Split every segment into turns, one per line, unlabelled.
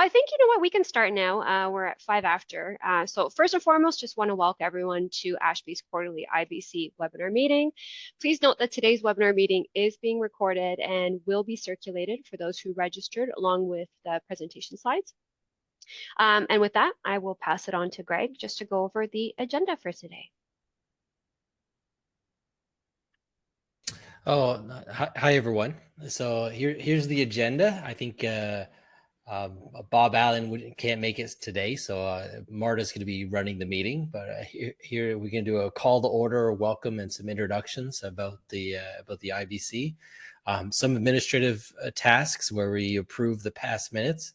I think, you know what, we can start now. We're at 5 after. So first and foremost, just want to welcome everyone to ASHB's quarterly IBC webinar meeting. Please note that today's webinar meeting is being recorded and will be circulated for those who registered along with the presentation slides. And with that, I will pass it on to Greg just to go over the agenda for today.
Oh, hi everyone. So here's the agenda. I think Bob Allen can't make it today, so Marta's going to be running the meeting. But here we can do a call to order, welcome, and some introductions about the IBC. Some administrative tasks where we approve the past minutes.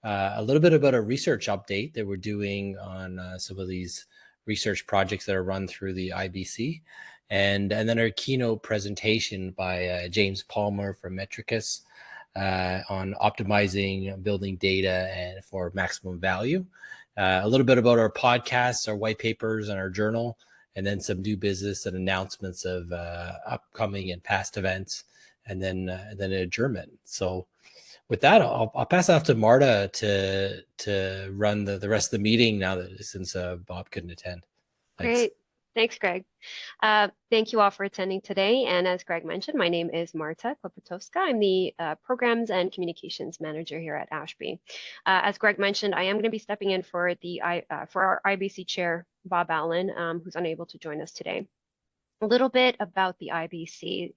A little bit about a research update that we're doing on some of these research projects that are run through the IBC. And then our keynote presentation by James Palmer from Metrikus on optimizing building data and for maximum value. A little bit about our podcasts, our white papers, and our journal, and then some new business and announcements of upcoming and past events, and then an adjournment. So with that, I'll pass it off to Marta to run the rest of the meeting now that since Bob couldn't attend. Thanks.
Great. Thanks, Greg. Thank you all for attending today. And as Greg mentioned, my name is Marta Klopotowska. I'm the Programs and Communications Manager here at ASHB. As Greg mentioned, I am going to be stepping in for our IBC Chair, Bob Allen, who's unable to join us today. A little bit about the IBC,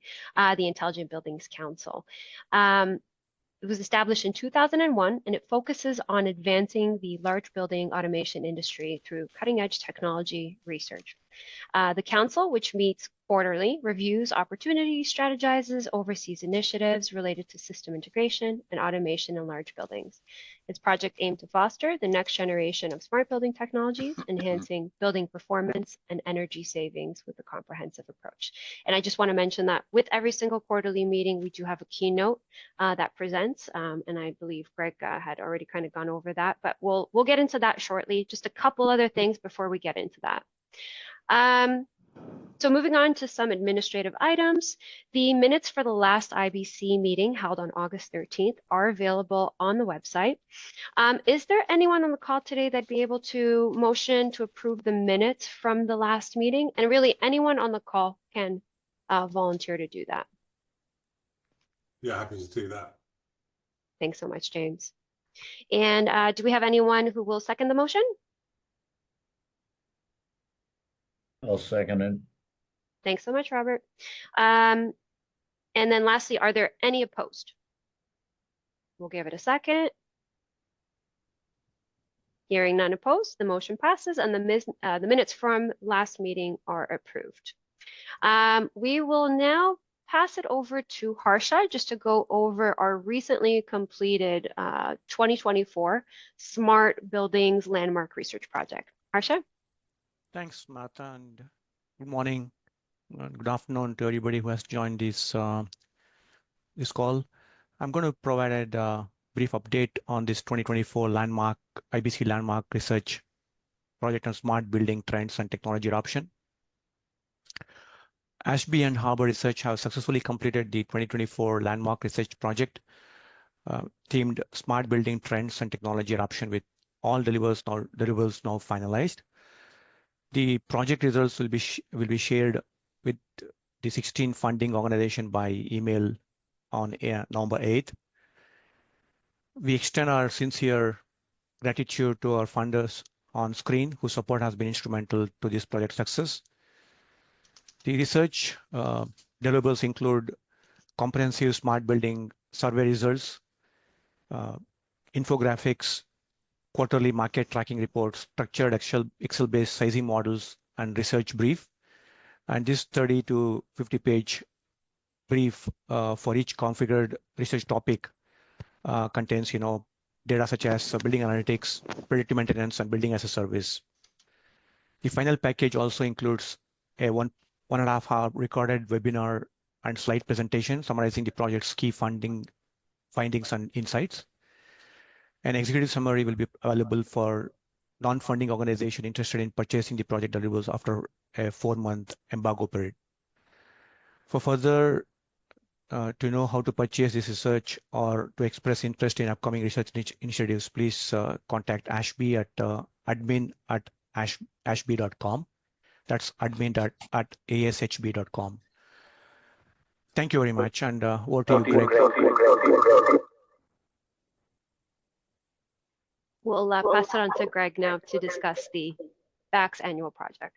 the Intelligent Buildings Council. It was established in 2001, and it focuses on advancing the large building automation industry through cutting-edge technology research. The council, which meets quarterly, reviews opportunities, strategizes, oversees initiatives related to system integration and automation in large buildings. Its project aimed to foster the next generation of smart building technologies, enhancing building performance and energy savings with a comprehensive approach. And I just want to mention that with every single quarterly meeting, we do have a keynote that presents, and I believe Greg had already kind of gone over that, but we'll get into that shortly. Just a couple other things before we get into that. So moving on to some administrative items, the minutes for the last IBC meeting held on August 13th are available on the website. Is there anyone on the call today that'd be able to motion to approve the minutes from the last meeting? And really anyone on the call can volunteer to do that.
Yeah, happy to do that.
Thanks so much, James. And do we have anyone who will second the motion?
I'll second it.
Thanks so much, Robert. And then lastly, are there any opposed? We'll give it a second. Hearing none opposed, the motion passes and the minutes from last meeting are approved. We will now pass it over to Harsha just to go over our recently completed 2024 Smart Buildings Landmark Research Project. Harsha?
Thanks, Martha, and good morning. Good afternoon to everybody who has joined this this call. I'm going to provide a brief update on this 2024 IBC Landmark Research Project on Smart Building Trends and Technology Adoption. ASHB and Harbor Research have successfully completed the 2024 Landmark Research Project themed Smart Building Trends and Technology Adoption with all deliverables now finalized. The project results will be shared with the 16 funding organization by email on November 8th. We extend our sincere gratitude to our funders on screen whose support has been instrumental to this project success. The research deliverables include comprehensive smart building survey results, infographics, quarterly market tracking reports, structured Excel-based sizing models, and research brief. And this 30 to 50 page brief for each configured research topic contains, data such as building analytics, predictive maintenance, and building as a service. The final package also includes a 1.5 hour recorded webinar and slide presentation summarizing the project's key findings and insights. An executive summary will be available for non-funding organization interested in purchasing the project deliverables after a 4-month embargo period. For further to know how to purchase this research or to express interest in upcoming research initiatives, please contact ASHB at admin@ashb.com. That's admin@ashb.com. Thank you very much, and over to you, Greg.
We'll pass it on to Greg now to discuss the BACS annual project.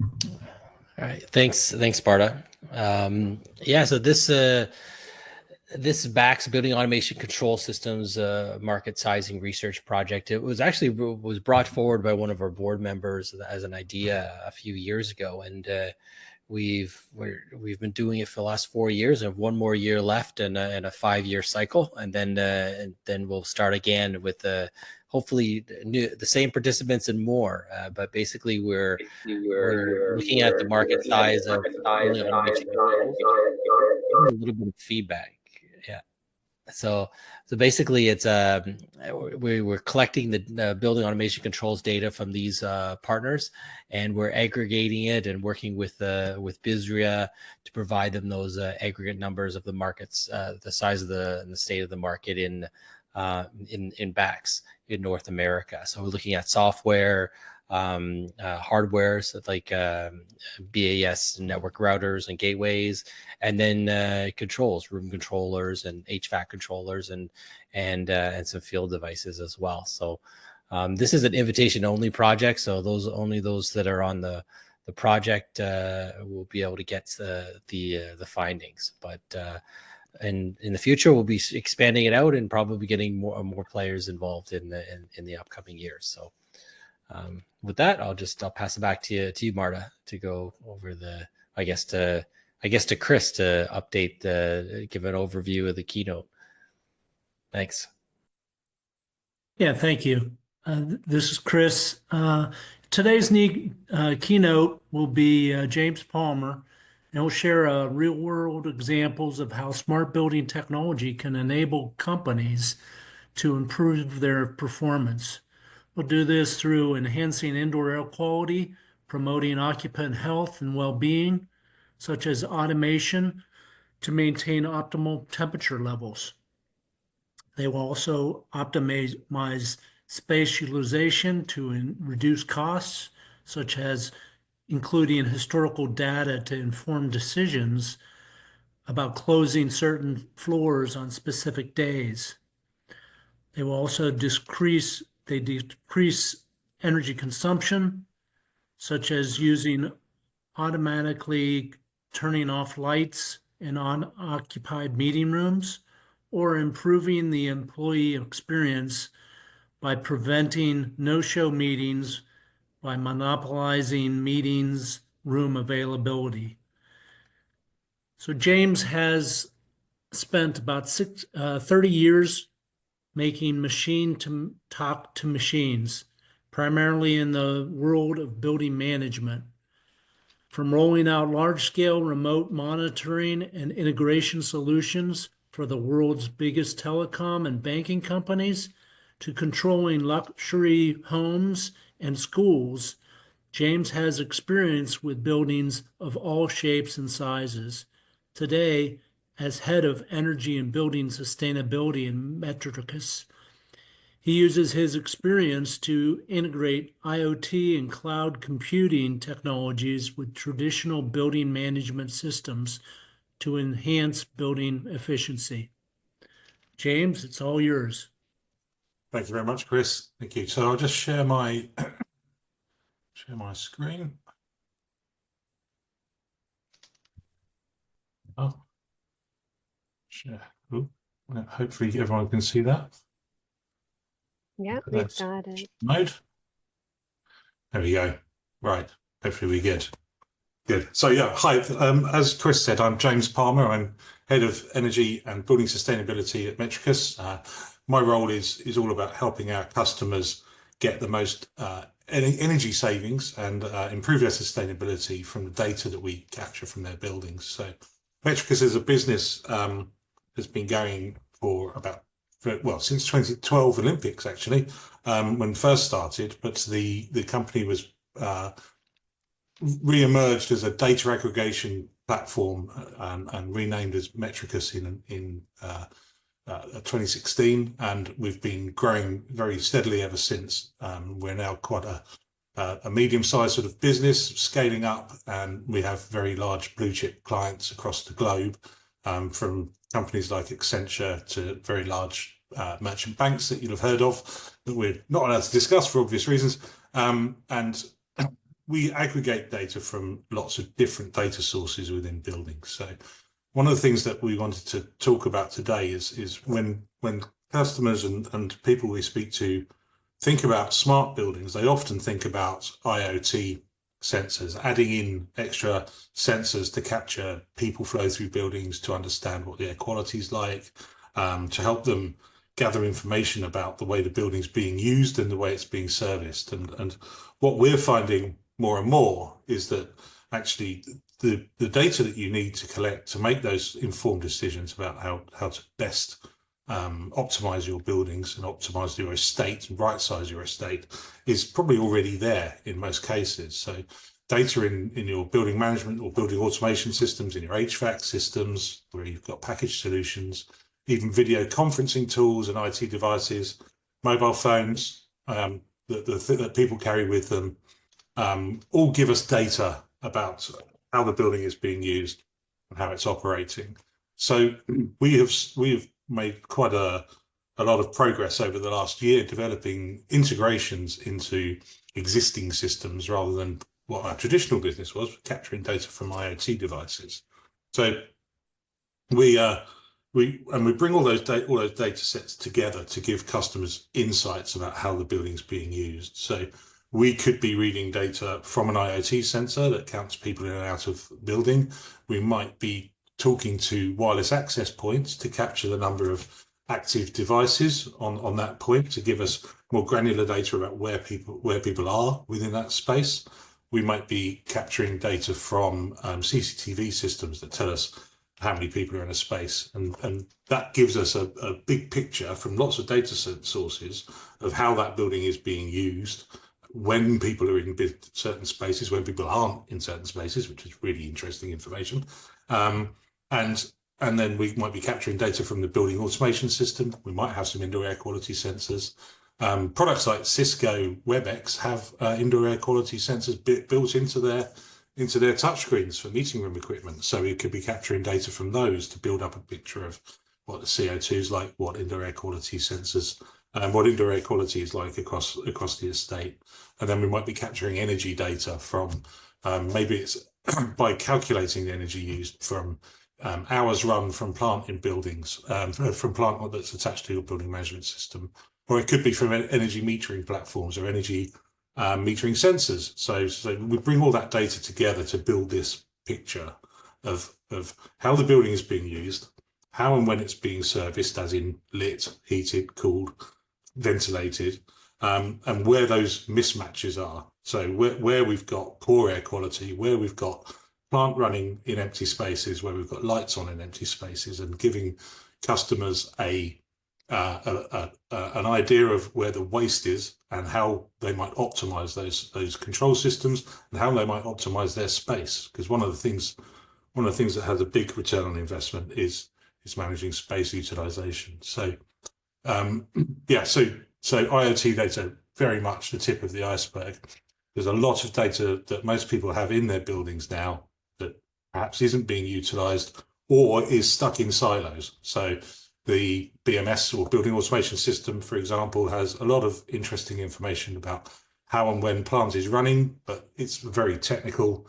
All right, thanks, Sparta. Yeah, so this BACS Building Automation Control Systems market sizing research project, it was actually brought forward by one of our board members as an idea a few years ago, and we've been doing it for the last 4 years, and have one more year left and a 5-year cycle, and then we'll start again with hopefully the same participants and more. But basically, we're looking at the market size of building automation controls, a little bit of feedback. Yeah. So basically, it's we're collecting the building automation controls data from these partners, and we're aggregating it and working with BISRIA to provide them those aggregate numbers of the markets, the size of and the state of the market in BACS in North America. So we're looking at software, hardware, so like BAS network routers and gateways, and then controls, room controllers and HVAC controllers, and some field devices as well. So this is an invitation only project, so only those that are on the project will be able to get the findings. But and in the future, we'll be expanding it out and probably getting more players involved in the upcoming years. So with that, I'll pass it back to you, Marta, to go over I guess to Chris to update give an overview of the keynote. Thanks.
Yeah, thank you. This is Chris. Today's keynote will be James Palmer, and we'll share real-world examples of how smart building technology can enable companies to improve their performance. We'll do this through enhancing indoor air quality, promoting occupant health and well-being, such as automation to maintain optimal temperature levels. They will also optimize space utilization to reduce costs, such as including historical data to inform decisions about closing certain floors on specific days. They will also decrease energy consumption, such as using automatically turning off lights in unoccupied meeting rooms, or improving the employee experience by preventing no-show meetings by monopolizing meetings room availability. So James has spent about 30 years making machine-to-talk to machines, primarily in the world of building management. From rolling out large-scale remote monitoring and integration solutions for the world's biggest telecom and banking companies to controlling luxury homes and schools, James has experience with buildings of all shapes and sizes. Today, as head of energy and building sustainability in Metrikus, he uses his experience to integrate IoT and cloud computing technologies with traditional building management systems to enhance building efficiency. James, it's all yours.
Thank you very much, Chris. Thank you. So I'll just share my screen. Oh, share. Ooh. Hopefully everyone can see that.
Yeah, we've got it.
Mode. There we go. Right. Hopefully we get good. So yeah, hi. As Chris said, I'm James Palmer. I'm head of energy and building sustainability at Metrikus. My role is all about helping our customers get the most energy savings and improve their sustainability from the data that we capture from their buildings. So Metrikus as a business has been going for since 2012 Olympics, actually, when first started, but the company was re-emerged as a data aggregation platform and renamed as Metrikus in 2016, and we've been growing very steadily ever since. We're now quite a medium-sized sort of business, scaling up, and we have very large blue chip clients across the globe, from companies like Accenture to very large merchant banks that you'll have heard of, that we're not allowed to discuss for obvious reasons. And we aggregate data from lots of different data sources within buildings. So one of the things that we wanted to talk about today is when customers and people we speak to think about smart buildings, they often think about IoT sensors, adding in extra sensors to capture people flow through buildings, to understand what the air quality is like, to help them gather information about the way the building's being used and the way it's being serviced. And what we're finding more and more is that actually the data that you need to collect to make those informed decisions about how to best optimize your buildings and optimize your estate and right size your estate is probably already there in most cases. So data in your building management or building automation systems, in your HVAC systems, where you've got packaged solutions, even video conferencing tools and IT devices, mobile phones that people carry with them, all give us data about how the building is being used and how it's operating. So we have made quite a lot of progress over the last year developing integrations into existing systems rather than what our traditional business was, capturing data from IoT devices. So we bring all those data sets together to give customers insights about how the building's being used. So we could be reading data from an IoT sensor that counts people in and out of the building. We might be talking to wireless access points to capture the number of active devices on that point, to give us more granular data about where people are within that space. We might be capturing data from CCTV systems that tell us how many people are in a space, and that gives us a big picture from lots of data sources of how that building is being used, when people are in certain spaces, when people aren't in certain spaces, which is really interesting information. And then we might be capturing data from the building automation system. We might have some indoor air quality sensors. Products like Cisco WebEx have indoor air quality sensors built into their touchscreens for meeting room equipment. So we could be capturing data from those to build up a picture of what the CO2 is like, what indoor air quality sensors, what indoor air quality is like across the estate. And then we might be capturing energy data from, maybe it's by calculating the energy used from hours run from plant in buildings, from plant that's attached to your building management system, or it could be from energy metering platforms or energy metering sensors. So we bring all that data together to build this picture of how the building is being used, how and when it's being serviced, as in lit, heated, cooled, ventilated, and where those mismatches are. So where we've got poor air quality, where we've got plant running in empty spaces, where we've got lights on in empty spaces, and giving customers an idea of where the waste is and how they might optimize those control systems and how they might optimize their space. Because one of the things that has a big return on investment is managing space utilization. So so IoT data, very much the tip of the iceberg. There's a lot of data that most people have in their buildings now that perhaps isn't being utilized or is stuck in silos. So the BMS, or building automation system, for example, has a lot of interesting information about how and when plant is running, but it's very technical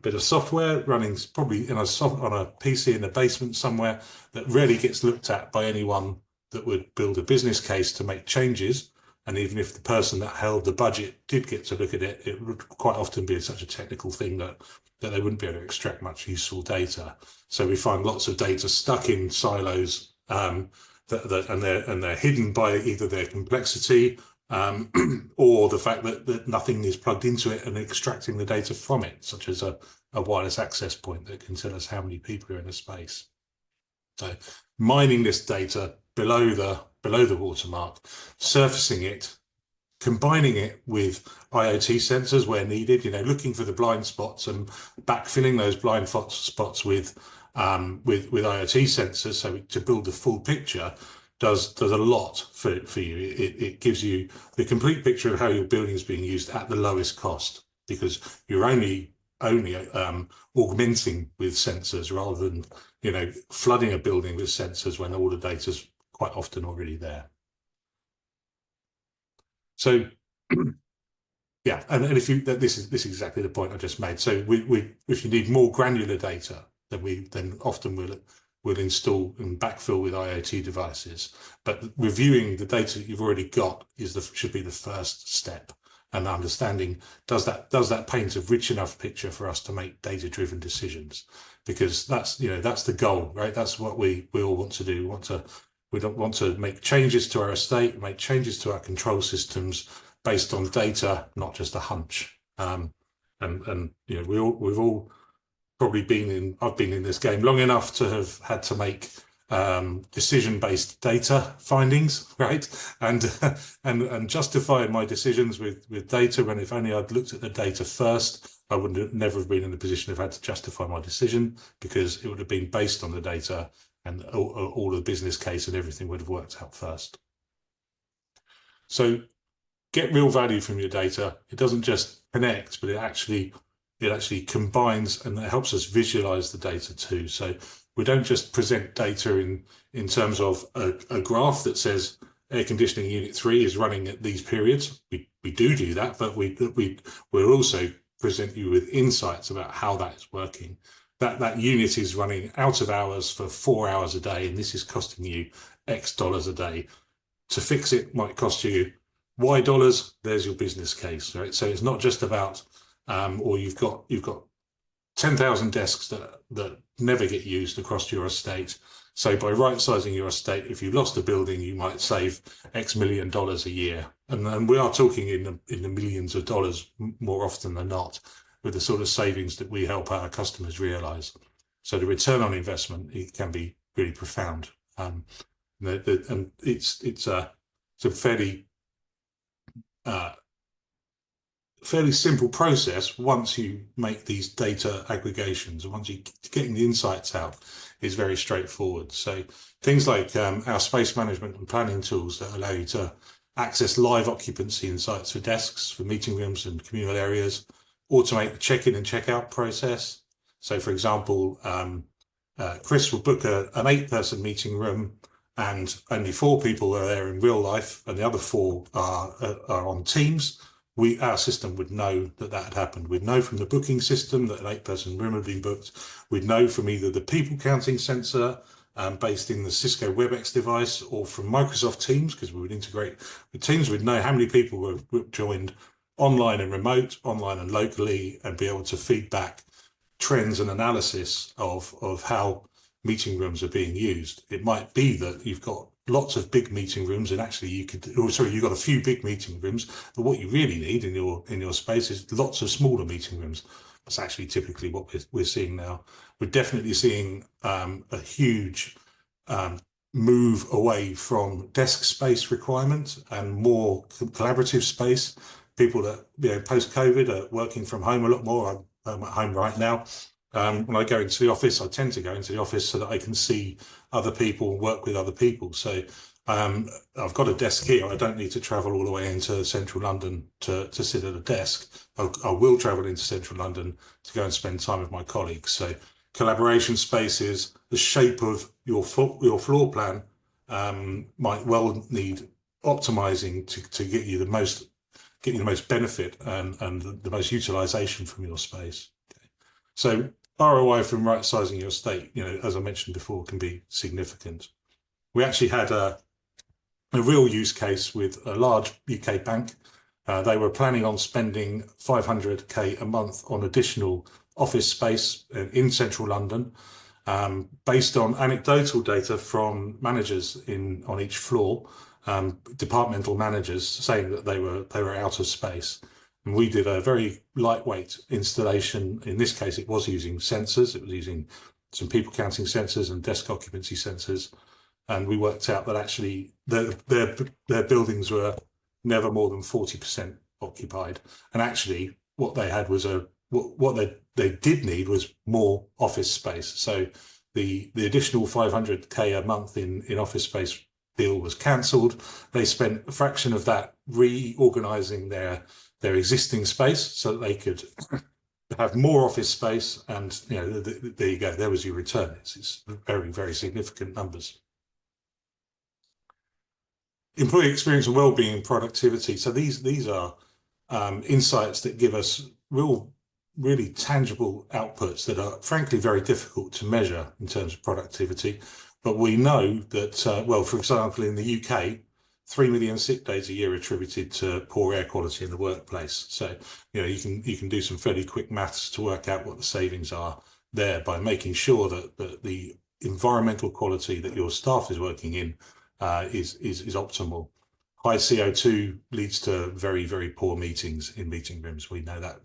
bit of software running probably on a PC in the basement somewhere that rarely gets looked at by anyone that would build a business case to make changes. And even if the person that held the budget did get to look at it, it would quite often be such a technical thing that they wouldn't be able to extract much useful data. So we find lots of data stuck in silos, and they're hidden by either their complexity or the fact that nothing is plugged into it and extracting the data from it, such as a wireless access point that can tell us how many people are in a space. So mining this data below the watermark, surfacing it, combining it with IoT sensors where needed, looking for the blind spots and backfilling those blind spots with IoT sensors, so to build the full picture does a lot for you. It gives you the complete picture of how your building is being used at the lowest cost, because you're only augmenting with sensors rather than flooding a building with sensors when all the data's quite often already there. So yeah, and if you this is exactly the point I just made. So if you need more granular data, then often we'll install and backfill with IoT devices. But reviewing the data that you've already got should be the first step, and understanding does that paint a rich enough picture for us to make data-driven decisions, because that's the goal, right? That's what we all want to do. We don't want to make changes to our estate, make changes to our control systems based on data, not just a hunch. And we've all probably I've been in this game long enough to have had to make decision-based data findings, right? And justify my decisions with data, when if only I'd looked at the data first, I would never have been in the position of had to justify my decision, because it would have been based on the data, and all the business case and everything would have worked out first. So get real value from your data. It doesn't just connect, but it actually combines, and it helps us visualize the data too. So we don't just present data in terms of a graph that says air conditioning unit 3 is running at these periods. We do that, but we'll also present you with insights about how that is working. That unit is running out of hours for 4 hours a day, and this is costing you X dollars a day. To fix it might cost you Y dollars. There's your business case, right? So it's not just about or you've got 10,000 desks that never get used across your estate. So by right sizing your estate, if you lost a building, you might save X million dollars a year, and we are talking in the millions of dollars more often than not, with the sort of savings that we help our customers realize. So the return on investment, it can be really profound. And it's a fairly simple process once you make these data aggregations, and once you're getting the insights out is very straightforward. So things like our space management and planning tools that allow you to access live occupancy in sites for desks, for meeting rooms and communal areas, automate the check-in and check-out process. So for example, Chris will book an 8-person meeting room, and only 4 people are there in real life, and the other 4 are on Teams. Our system would know that had happened. We'd know from the booking system that an 8-person room had been booked. We'd know from either the people counting sensor based in the Cisco WebEx device, or from Microsoft Teams, because we would integrate with Teams. We'd know how many people were joined online and remote, online and locally, and be able to feed back trends and analysis of how meeting rooms are being used. It might be that you've got lots of big meeting rooms, and actually you've got a few big meeting rooms, but what you really need in your space is lots of smaller meeting rooms. That's actually typically what we're seeing now. We're definitely seeing a huge move away from desk space requirements and more collaborative space. People that post-COVID are working from home a lot more. I'm at home right now. When I go into the office, I tend to go into the office so that I can see other people and work with other people. So I've got a desk here. I don't need to travel all the way into central London to sit at a desk. I will travel into central London to go and spend time with my colleagues. So collaboration spaces, the shape of your floor plan might well need optimizing to get you the most benefit and the most utilization from your space. So ROI from right sizing your estate, as I mentioned before, can be significant. We actually had a real use case with a large UK bank. They were planning on spending 500k a month on additional office space in central London, based on anecdotal data from managers on each floor, departmental managers saying that they were out of space. And we did a very lightweight installation. In this case, it was using sensors. It was using some people counting sensors and desk occupancy sensors. And we worked out that actually their buildings were never more than 40% occupied. And actually, what they had was what they did need was more office space. So the additional 500K a month in office space deal was cancelled. They spent a fraction of that reorganizing their existing space so that they could have more office space, and there you go. There was your return. It's very, very significant numbers. Employee experience and well-being and productivity. So these are insights that give us really tangible outputs that are frankly very difficult to measure in terms of productivity. But we know that, well, for example, in the UK, 3 million sick days a year attributed to poor air quality in the workplace. So, you can do some fairly quick maths to work out what the savings are there by making sure that the environmental quality that your staff is working in is optimal. High CO2 leads to very, very poor meetings in meeting rooms. We know that.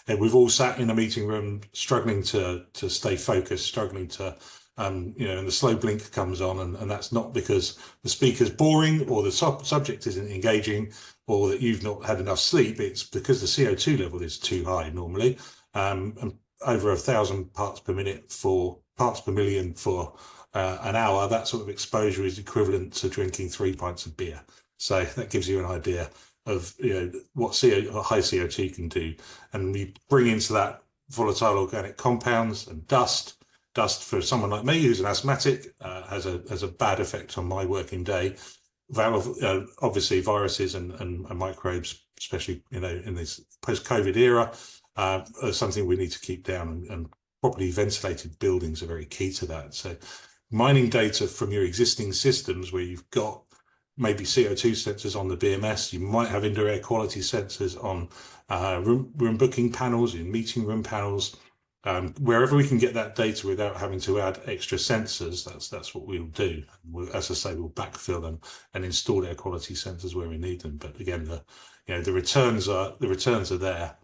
And we've all sat in a meeting room struggling to stay focused, struggling to and the slow blink comes on, and that's not because the speaker's boring or the subject isn't engaging or that you've not had enough sleep. It's because the CO2 level is too high normally, and over 1,000 parts per million for an hour. That sort of exposure is equivalent to drinking 3 pints of beer. So that gives you an idea of what high CO2 can do, and we bring into that volatile organic compounds and dust. Dust for someone like me who's an asthmatic has a bad effect on my working day. Obviously, viruses and microbes, especially in this post-COVID era, are something we need to keep down, and properly ventilated buildings are very key to that. So, mining data from your existing systems where you've got maybe CO2 sensors on the BMS, you might have indoor air quality sensors on room booking panels, in meeting room panels. Wherever we can get that data without having to add extra sensors, that's what we'll do. As I say, we'll backfill them and install air quality sensors where we need them. But again, the returns are there,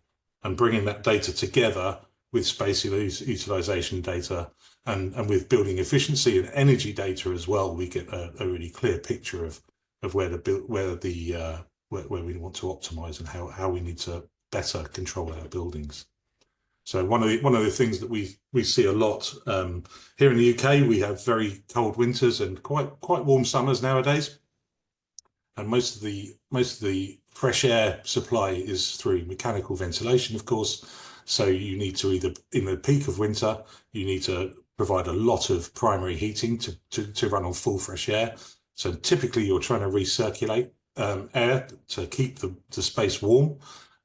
and bringing that data together with space utilization data and with building efficiency and energy data as well, we get a really clear picture of where we want to optimize and how we need to better control our buildings. So one of the things that we see a lot here in the UK, we have very cold winters and quite warm summers nowadays, and most of the fresh air supply is through mechanical ventilation, of course. So you need to either, in the peak of winter, you need to provide a lot of primary heating to run on full fresh air. So typically you're trying to recirculate air to keep the space warm.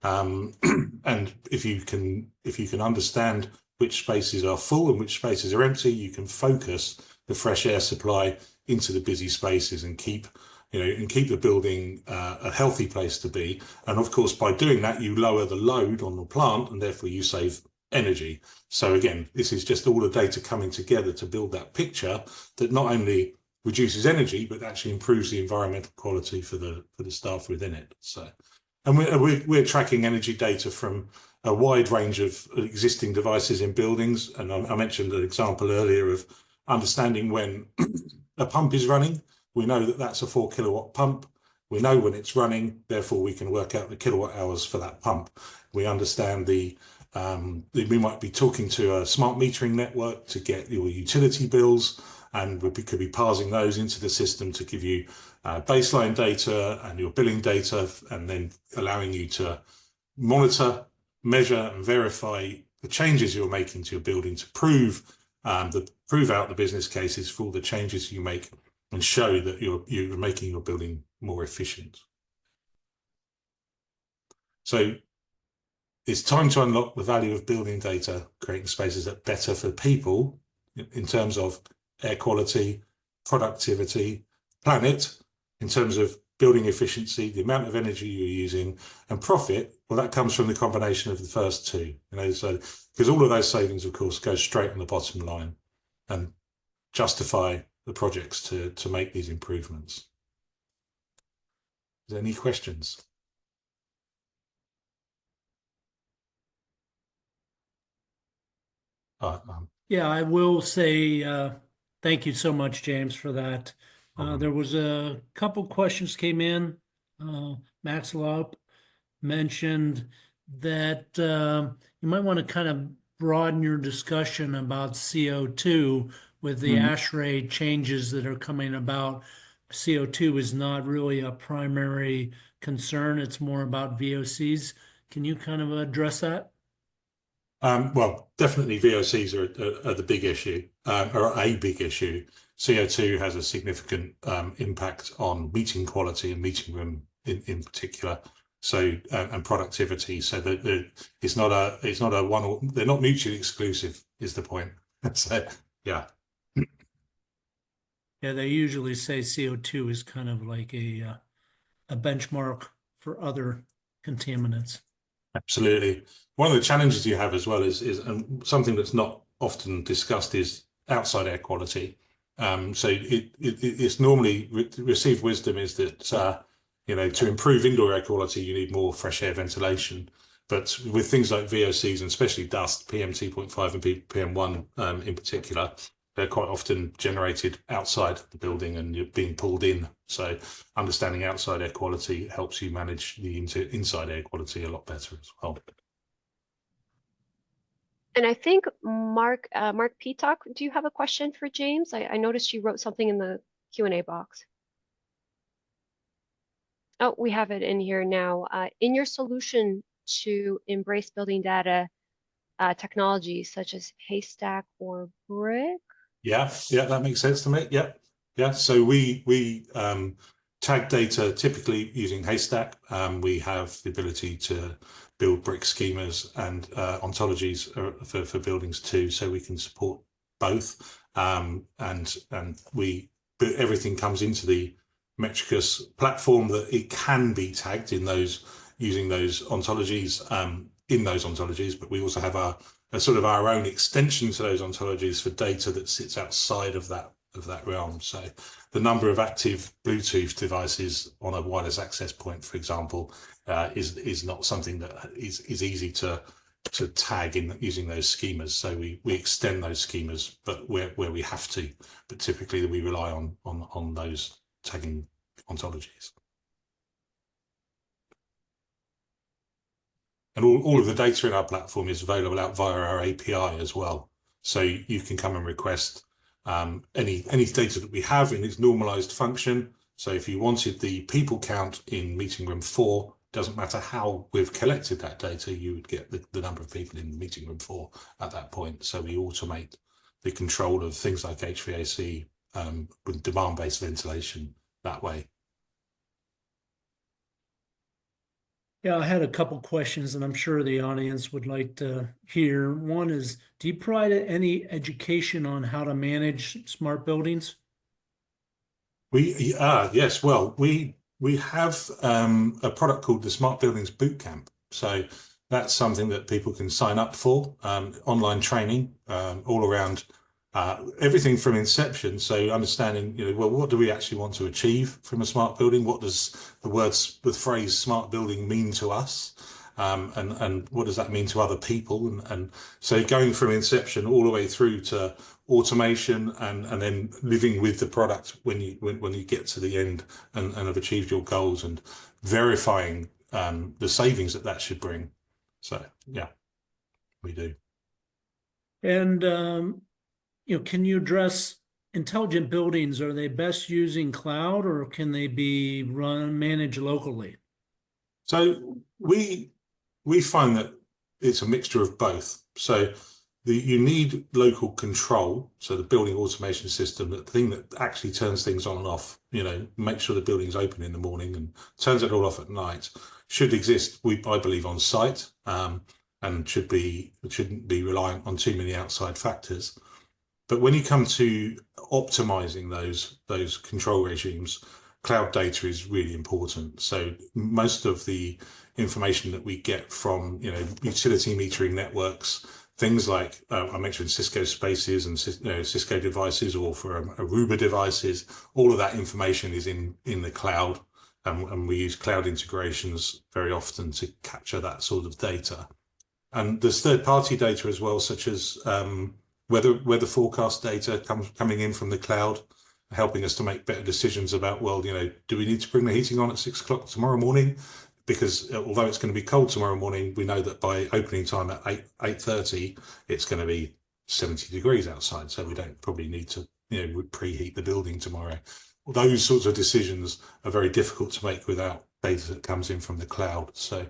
And if you can understand which spaces are full and which spaces are empty, you can focus the fresh air supply into the busy spaces and keep the building a healthy place to be. And of course, by doing that, you lower the load on the plant, and therefore you save energy. So again, this is just all the data coming together to build that picture that not only reduces energy, but actually improves the environmental quality for the staff within it. So. And we're tracking energy data from a wide range of existing devices in buildings. And I mentioned an example earlier of understanding when a pump is running. We know that that's a 4 kilowatt pump. We know when it's running, therefore we can work out the kilowatt hours for that pump. We understand we might be talking to a smart metering network to get your utility bills, and we could be parsing those into the system to give you baseline data and your billing data, and then allowing you to monitor, measure, and verify the changes you're making to your building to prove out the business cases for all the changes you make, and show that you're making your building more efficient. So it's time to unlock the value of building data, creating spaces that are better for people in terms of air quality, productivity, planet, in terms of building efficiency, the amount of energy you're using, and profit. Well, that comes from the combination of the first two, so because all of those savings, of course, go straight on the bottom line and justify the projects to make these improvements. Is there any questions?
Yeah, I will say thank you so much, James, for that. There was a couple questions came in. Max Laup mentioned that you might want to kind of broaden your discussion about CO2 with the ASHB changes that are coming about. CO2 is not really a primary concern. It's more about VOCs. Can you kind of address that?
Well, definitely VOCs are the big issue, or a big issue. CO2 has a significant impact on meeting quality and meeting room in particular. So and productivity. So that it's not a one, or they're not mutually exclusive, is the point. So yeah.
Yeah, they usually say CO2 is kind of like a benchmark for other contaminants.
Absolutely. One of the challenges you have as well is and something that's not often discussed is outside air quality. So it's normally received wisdom is that you know, to improve indoor air quality, you need more fresh air ventilation. But with things like VOCs and especially dust, PM 2.5 and PM1 in particular, they're quite often generated outside the building and you're being pulled in. So understanding outside air quality helps you manage the inside air quality a lot better as well.
And I think Mark Peacock, do you have a question for James? I noticed you wrote something in the Q&A box. Oh, we have it in here now. In your solution to embrace building data technologies such as Haystack or Brick?
Yeah, that makes sense to me. Yeah. So we tag data typically using Haystack. We have the ability to build brick schemas and ontologies for buildings too, so we can support both. And everything comes into the Metrikus platform that it can be tagged in those using those ontologies but we also have a sort of our own extension to those ontologies for data that sits outside of that realm. So the number of active Bluetooth devices on a wireless access point, for example, is not something that is easy to tag in using those schemas. So we extend those schemas, but where we have to, but typically we rely on those tagging ontologies. And all of the data in our platform is available out via our API as well. So you can come and request any data that we have in its normalized function. So if you wanted the people count in meeting room 4, doesn't matter how we've collected that data, you would get the number of people in meeting room 4 at that point. So we automate the control of things like HVAC with demand-based ventilation that way.
Yeah, I had a couple questions and I'm sure the audience would like to hear. One is, do you provide any education on how to manage smart buildings?
Yes, well, we have a product called the Smart Buildings Bootcamp. So that's something that people can sign up for, online training all around everything from inception. So understanding, you know, well, what do we actually want to achieve from a smart building? What does the phrase smart building mean to us? And what does that mean to other people? And so going from inception all the way through to automation and then living with the product when you get to the end and have achieved your goals and verifying the savings that should bring. So yeah, we do.
And you know, can you address intelligent buildings? Are they best using cloud or can they be managed locally?
So we find that it's a mixture of both. So you need local control. So the building automation system, the thing that actually turns things on and off, you know, make sure the building's open in the morning and turns it all off at night, should exist, I believe, on site, and shouldn't be reliant on too many outside factors. But when you come to optimizing those control regimes, cloud data is really important. So most of the information that we get from, you know, utility metering networks, things like I mentioned Cisco spaces and Cisco devices, or for Aruba devices, all of that information is in the cloud, and we use cloud integrations very often to capture that sort of data. And there's third-party data as well, such as weather forecast data coming in from the cloud. helping us to make better decisions about, well, do we need to bring the heating on at 6 o'clock tomorrow morning? Because although it's going to be cold tomorrow morning, we know that by opening time at 8:30, it's going to be 70 degrees outside. So we don't probably need to, preheat the building tomorrow. Those sorts of decisions are very difficult to make without data that comes in from the cloud. So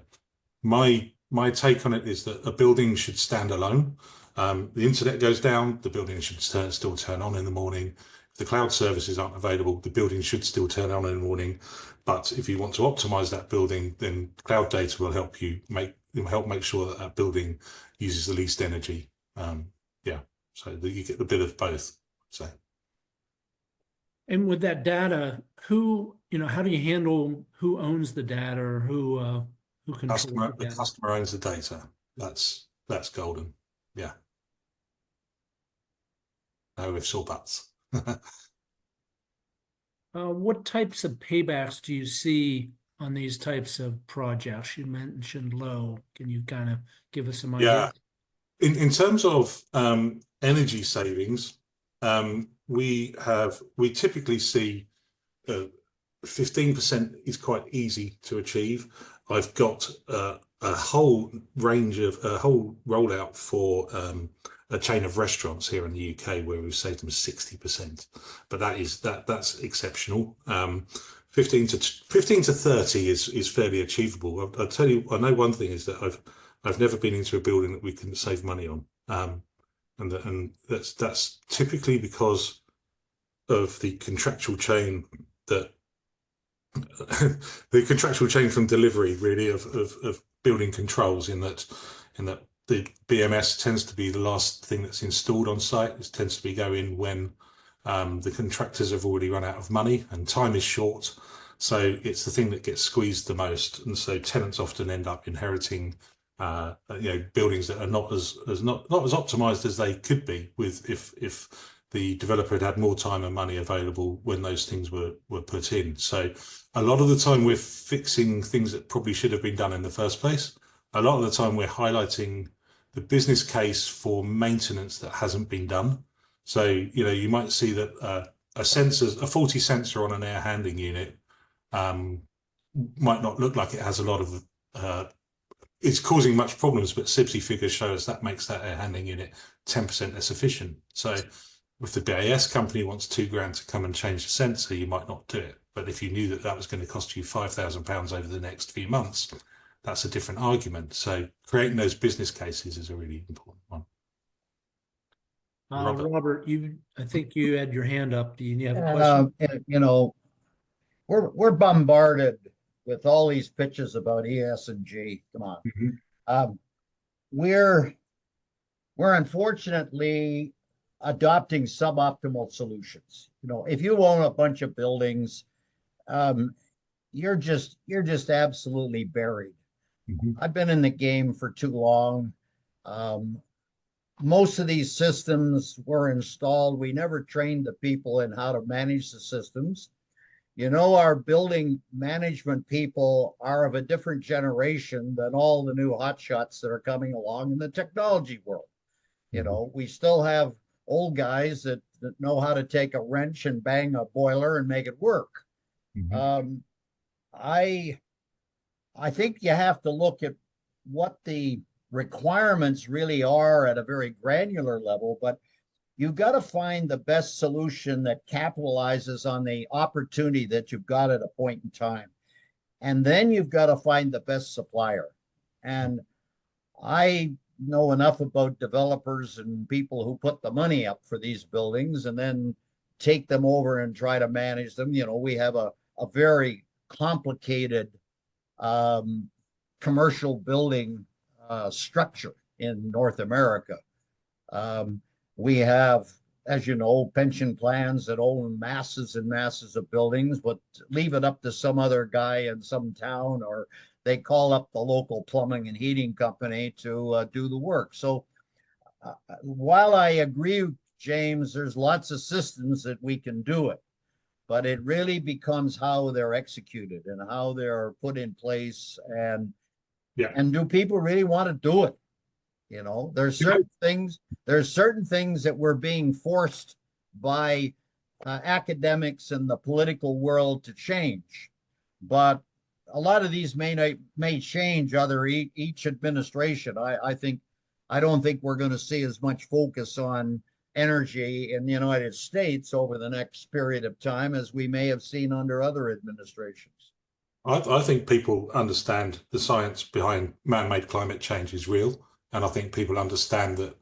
my take on it is that a building should stand alone. The internet goes down, the building should still turn on in the morning. If the cloud services aren't available, the building should still turn on in the morning. But if you want to optimize that building, then cloud data will help you make sure that that building uses the least energy. So that you get the bit of both. So.
And with that data, how do you handle who owns the data or who controls the data?
The customer owns the data. That's golden. Yeah. No ifs or buts.
What types of paybacks do you see on these types of projects? You mentioned low. Can you kind of give us some ideas?
Yeah. In terms of energy savings, we typically see 15% is quite easy to achieve. I've got a whole rollout for a chain of restaurants here in the UK where we've saved them 60%, but that's exceptional. 15 to 30 is fairly achievable. I'll tell you, I know one thing is that I've never been into a building that we couldn't save money on, and that's typically because of the contractual chain that the contractual chain from delivery, really, of building controls, in that the BMS tends to be the last thing that's installed on site. It tends to be going when the contractors have already run out of money and time is short. So it's the thing that gets squeezed the most, and so tenants often end up inheriting buildings that are not as optimized as they could be if the developer had more time and money available when those things were put in. So a lot of the time we're fixing things that probably should have been done in the first place. A lot of the time we're highlighting the business case for maintenance that hasn't been done. So, you might see that a faulty sensor on an air handling unit might not look like it has a lot of it's causing much problems, but CIBSE figures show us that makes that air handling unit 10% less efficient. So if the BAS company wants £2,000 to come and change the sensor, you might not do it. But if you knew that that was going to cost you £5,000 over the next few months, that's a different argument. So creating those business cases is a really important one.
Robert, I think you had your hand up. Do you have a question?
We're bombarded with all these pitches about ESG. Come on.
Mm-hmm.
We're unfortunately adopting suboptimal solutions. If you own a bunch of buildings, you're just absolutely buried.
Mm-hmm.
I've been in the game for too long. Most of these systems were installed. We never trained the people in how to manage the systems. Our building management people are of a different generation than all the new hotshots that are coming along in the technology world. We still have old guys that know how to take a wrench and bang a boiler and make it work.
Mm-hmm.
I think you have to look at what the requirements really are at a very granular level, but you've got to find the best solution that capitalizes on the opportunity that you've got at a point in time. And then you've got to find the best supplier. And I know enough about developers and people who put the money up for these buildings and then take them over and try to manage them. We have a very complicated commercial building structure in North America. We have, as you know, pension plans that own masses and masses of buildings, but leave it up to some other guy in some town, or they call up the local plumbing and heating company to do the work. So while I agree, James, there's lots of systems that we can do it, but it really becomes how they're executed and how they're put in place. And do people really want to do it? There's certain things that we're being forced by academics and the political world to change, but a lot of these may change under each administration. I don't think we're going to see as much focus on energy in the United States over the next period of time as we may have seen under other administrations.
I think people understand the science behind man-made climate change is real, and I think people understand that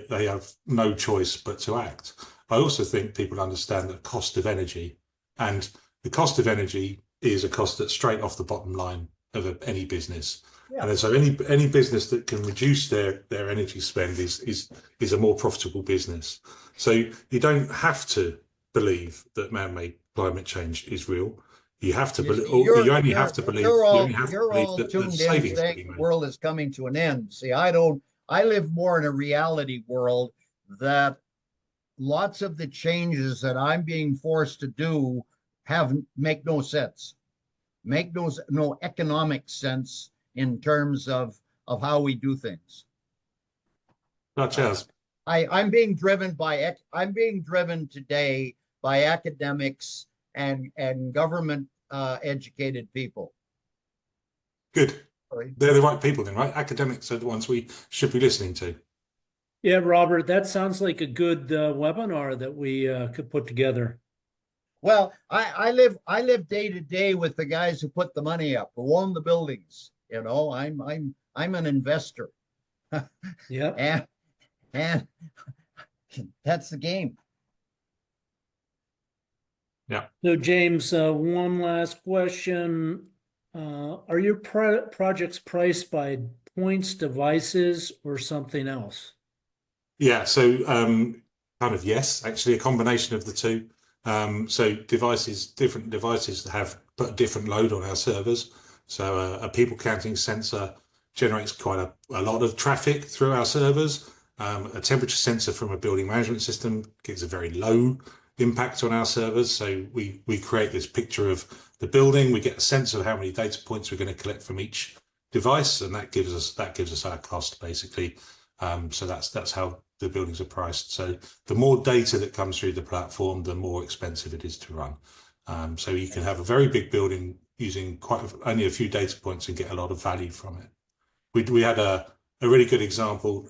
they have no choice but to act. I also think people understand the cost of energy, and the cost of energy is a cost that's straight off the bottom line of any business. Yeah. And so any business that can reduce their energy spend is a more profitable business. So you don't have to believe that man-made climate change is real. You have to believe. You only have to believe.
You're all tuned in saying the world is coming to an end. See, I live more in a reality world that lots of the changes that I'm being forced to do make no sense, make no economic sense in terms of how we do things.
Such as
I'm being driven today by academics and government educated people.
Good. They're the right people then, right? Academics are the ones we should be listening to.
Yeah, Robert, that sounds like a good webinar that we could put together.
Well, I live day to day with the guys who put the money up, who own the buildings. You know, I'm an investor.
Yeah.
And that's the game.
Yeah.
So James, one last question. Are your projects priced by points, devices, or something else?
Yeah, so kind of yes, actually a combination of the two. So different devices have put a different load on our servers. So a people counting sensor generates quite a lot of traffic through our servers. A temperature sensor from a building management system gives a very low impact on our servers. So we create this picture of the building. We get a sense of how many data points we're going to collect from each device, and that gives us our cost basically. So that's how the buildings are priced. So the more data that comes through the platform, the more expensive it is to run. So you can have a very big building using only a few data points and get a lot of value from it. We had a really good example,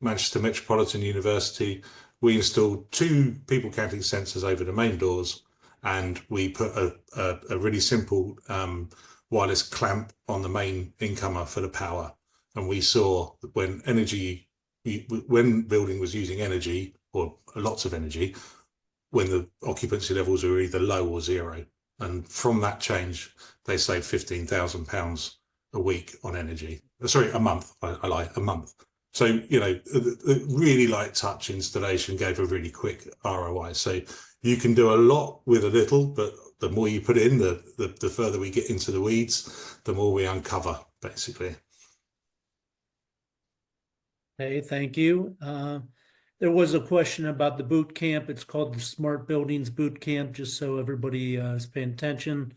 Manchester Metropolitan University. We installed 2 people counting sensors over the main doors, and we put a really simple wireless clamp on the main incomer for the power. And we saw that when building was using energy, or lots of energy, when the occupancy levels were either low or zero. And from that change, they saved £15,000 a week on energy. Sorry, a month. I lie, a month. So, you know, the really light touch installation gave a really quick ROI. So you can do a lot with a little, but the more you put in, the further we get into the weeds, the more we uncover, basically.
Okay, thank you. There was a question about the boot camp. It's called the Smart Buildings Boot Camp, just so everybody is paying attention.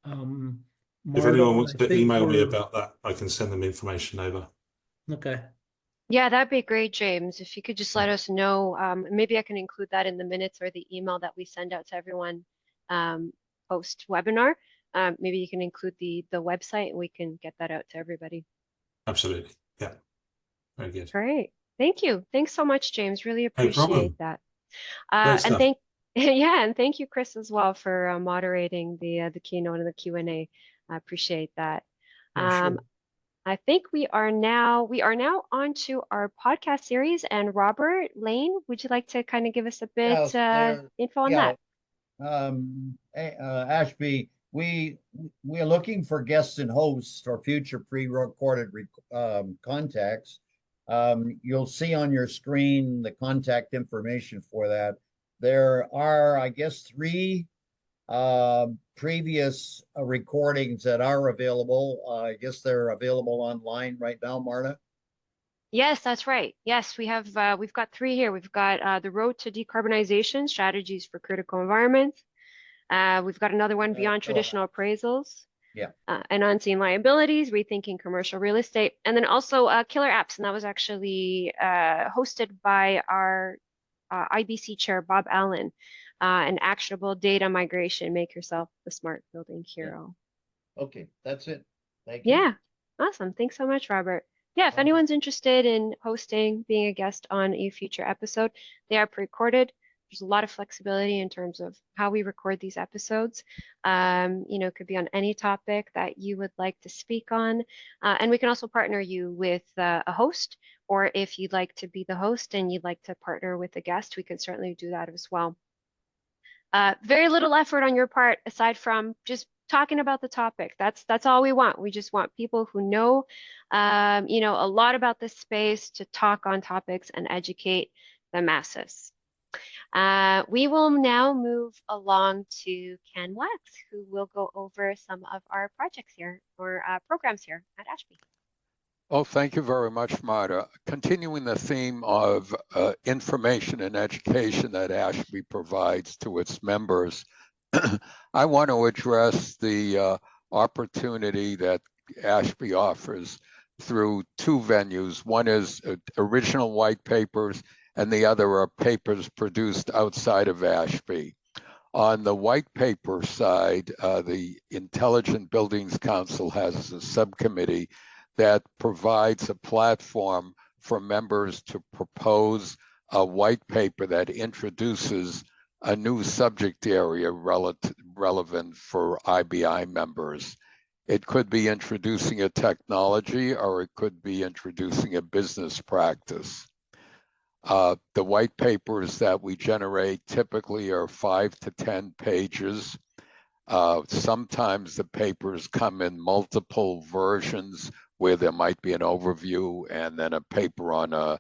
If anyone wants to email me about that, I can send them information over.
Okay.
Yeah, that'd be great, James. If you could just let us know, maybe I can include that in the minutes or the email that we send out to everyone post webinar. Maybe you can include the website and we can get that out to everybody.
Absolutely. Yeah. Very good.
Great. Thank you. Thanks so much, James. Really appreciate that.
Great stuff.
And thank you, Chris, as well, for moderating the keynote and the Q&A. I appreciate that.
Sure.
I think we are now on to our podcast series. And Robert, Lane, would you like to kind of give us a bit info on that?
ASHB, we are looking for guests and hosts for future pre-recorded contacts. You'll see on your screen the contact information for that. There are, I guess, 3 previous recordings that are available. I guess they're available online right now, Marta.
Yes, that's right. Yes, we've got 3 here. We've got the road to decarbonization, strategies for critical environments. We've got another one, beyond traditional appraisals.
Yeah.
And unseen liabilities, rethinking commercial real estate, and then also killer apps. And that was actually hosted by our IBC Chair Bob Allen, and actionable data migration. Make yourself the smart building hero.
Okay, that's it. Thank you.
Yeah, awesome. Thanks so much, Robert. Yeah, if anyone's interested in hosting, being a guest on a future episode, they are pre-recorded. There's a lot of flexibility in terms of how we record these episodes. It could be on any topic that you would like to speak on. And we can also partner you with a host, or if you'd like to be the host and you'd like to partner with a guest, we can certainly do that as well. Very little effort on your part, aside from just talking about the topic. That's all we want. We just want people who know, a lot about this space to talk on topics and educate the masses. We will now move along to Ken Wax, who will go over some of our projects here or programs here at ASHB.
Oh, thank you very much, Marta. Continuing the theme of information and education that ASHB provides to its members, I want to address the opportunity that ASHB offers through two venues. One is original white papers, and the other are papers produced outside of ASHB. On the white paper side, the Intelligent Buildings Council has a subcommittee that provides a platform for members to propose a white paper that introduces a new subject area relevant for IBI members. It could be introducing a technology, or it could be introducing a business practice. The white papers that we generate typically are 5 to 10 pages. Sometimes the papers come in multiple versions where there might be an overview and then a paper on a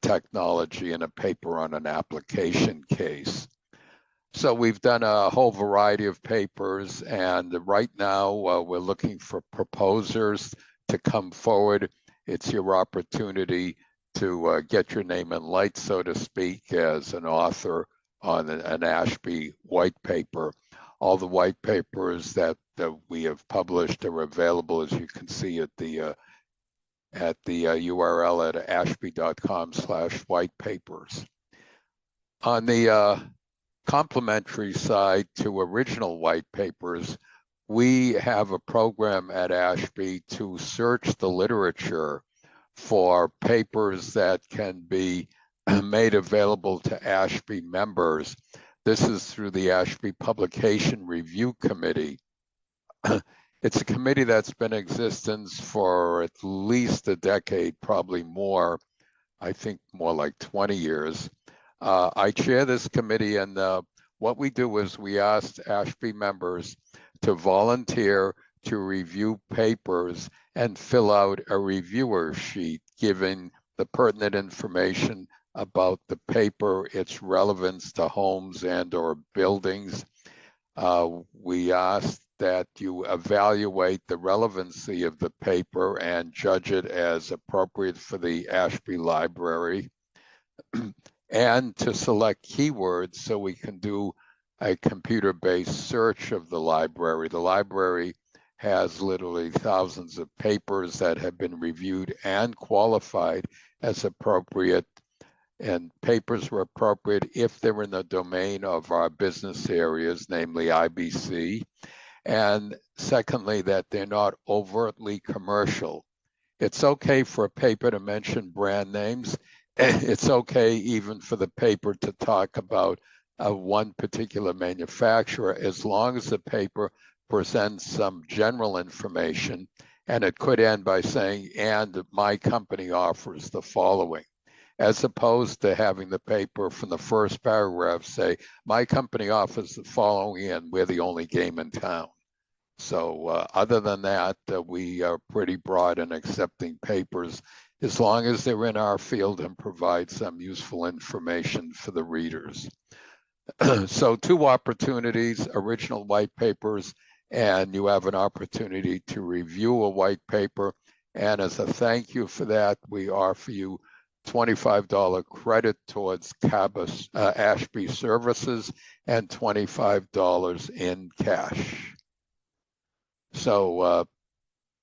technology and a paper on an application case. So we've done a whole variety of papers, and right now we're looking for proposers to come forward. It's your opportunity to get your name in lights, so to speak, as an author on an ASHB white paper. All the white papers that we have published are available, as you can see, at the URL at ashb.com/whitepapers. On the complementary side to original white papers, we have a program at ASHB to search the literature for papers that can be made available to ASHB members. This is through the ASHB Publication Review Committee. It's a committee that's been in existence for at least a decade, probably more, I think more like 20 years. I chair this committee, and what we do is we ask ASHB members to volunteer to review papers and fill out a reviewer sheet, giving the pertinent information about the paper, its relevance to homes and or buildings. We ask that you evaluate the relevancy of the paper and judge it as appropriate for the ASHB library, and to select keywords so we can do a computer-based search of the library. The library has literally thousands of papers that have been reviewed and qualified as appropriate, and papers were appropriate if they're in the domain of our business areas, namely IBC, and secondly, that they're not overtly commercial. It's okay for a paper to mention brand names. It's okay even for the paper to talk about one particular manufacturer, as long as the paper presents some general information, and it could end by saying, and my company offers the following, as opposed to having the paper from the first paragraph say, my company offers the following, and we're the only game in town. So other than that, we are pretty broad in accepting papers, as long as they're in our field and provide some useful information for the readers. So 2 opportunities, original white papers, and you have an opportunity to review a white paper. And as a thank you for that, we offer you $25 credit towards ASHB services and $25 in cash. So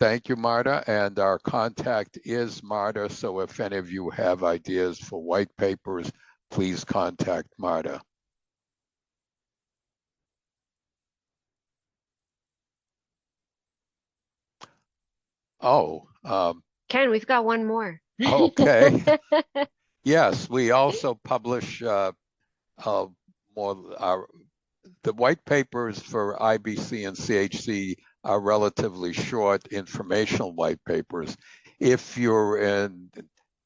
thank you, Marta. And our contact is Marta. So if any of you have ideas for white papers, please contact Marta. Oh,
Ken, we've got one more.
okay. Yes, we also publish the white papers for IBC and CHC are relatively short informational white papers. If you're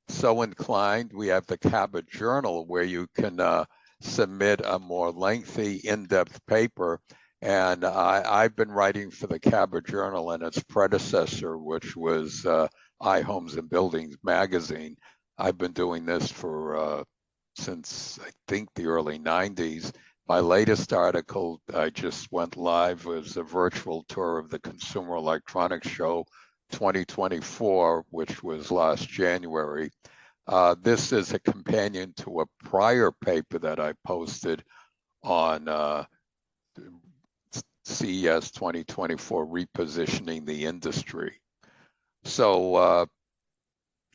so inclined, we have the CABA journal where you can submit a more lengthy, in-depth paper. And I've been writing for the CABA journal and its predecessor, which was iHomes and Buildings magazine. I've been doing this for since I think the early 90s. My latest article, I just went live, was a virtual tour of the Consumer Electronics Show 2024, which was last January. This is a companion to a prior paper that I posted on CES 2024, Repositioning the Industry. So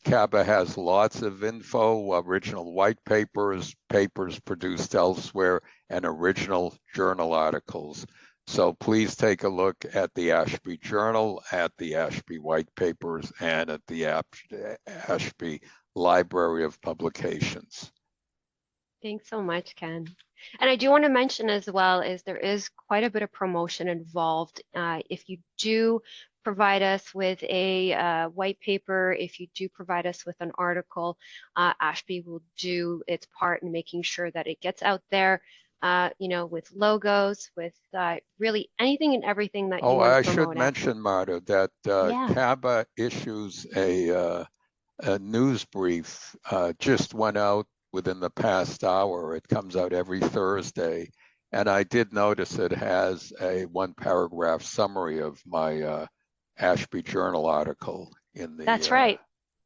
CABA has lots of info, original white papers, papers produced elsewhere, and original journal articles. So please take a look at the ASHB journal, at the ASHB white papers, and at the ASHB Library of Publications.
Thanks so much, Ken. And I do want to mention as well is there is quite a bit of promotion involved. If you do provide us with a white paper, if you do provide us with an article, ASHB will do its part in making sure that it gets out there, with logos, with really anything and everything that you want to promote.
I should mention, Marta, that CABA issues a news brief, just went out within the past hour. It comes out every Thursday. And I did notice it has a 1-paragraph summary of my ASHB journal artitle in the
That's right.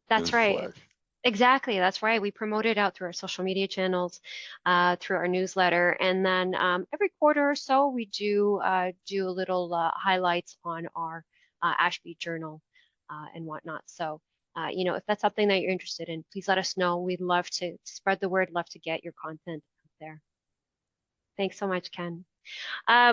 That's right.
Flash.
Exactly. That's right. We promote it out through our social media channels, through our newsletter. And then every quarter or so, we do a little highlights on our ASHB journal and whatnot. So, if that's something that you're interested in, please let us know. We'd love to spread the word, love to get your content out there. Thanks so much, Ken.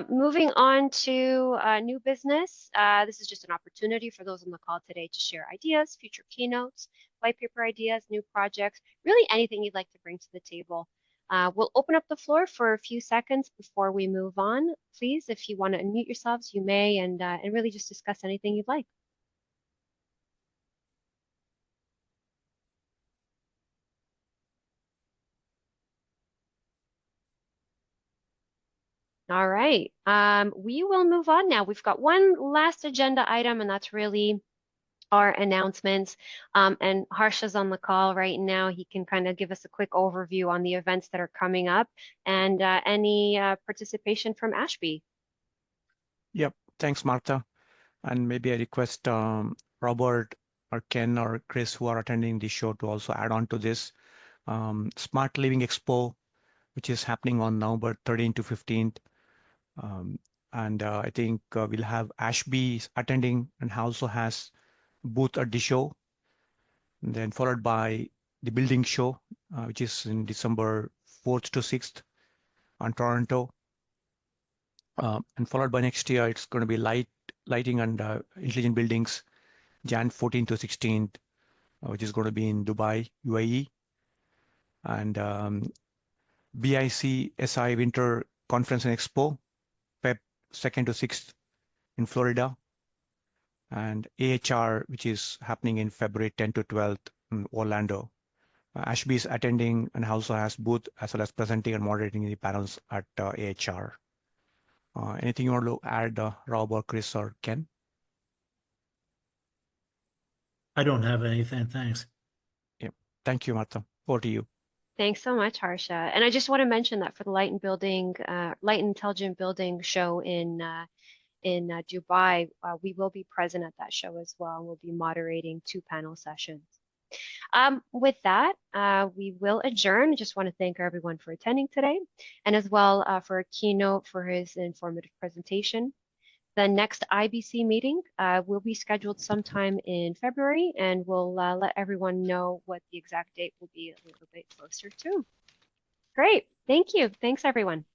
Moving on to new business. This is just an opportunity for those on the call today to share ideas, future keynotes, white paper ideas, new projects, really anything you'd like to bring to the table. We'll open up the floor for a few seconds before we move on. Please, if you want to unmute yourselves, you may, and really just discuss anything you'd like. All right, we will move on now. We've got one last agenda item, and that's really our announcements. And Harsha's on the call right now. He can kind of give us a quick overview on the events that are coming up and any participation from ASHB.
Yep, thanks, Martha. And maybe I request Robert or Ken or Chris, who are attending the show, to also add on to this. Smart Living Expo, which is happening on November 13th to 15th. And I think we'll have ASHB attending and also has booth at the show. And then followed by the building show, which is in December 4th to 6th on Toronto. And followed by next year, it's going to be lighting and intelligent buildings, Jan 14th to 16th, which is going to be in Dubai, UAE. And BIC SI Winter Conference and Expo, Feb 2nd to 6th in Florida. And AHR, which is happening in February 10th to 12th in Orlando. ASHB is attending and also has booth as well as presenting and moderating the panels at AHR. Anything you want to add, Rob or Chris or Ken?
I don't have anything, thanks.
Yeah, thank you, Martha. Over to you.
Thanks so much, Harsha. And I just want to mention that for the Light and Intelligent Building show in Dubai, we will be present at that show as well. We'll be moderating 2 panel sessions. With that, we will adjourn. I just want to thank everyone for attending today, and as well for Keynote for his informative presentation. The next IBC meeting will be scheduled sometime in February, and we'll let everyone know what the exact date will be a little bit closer to. Great. Thank you. Thanks, everyone.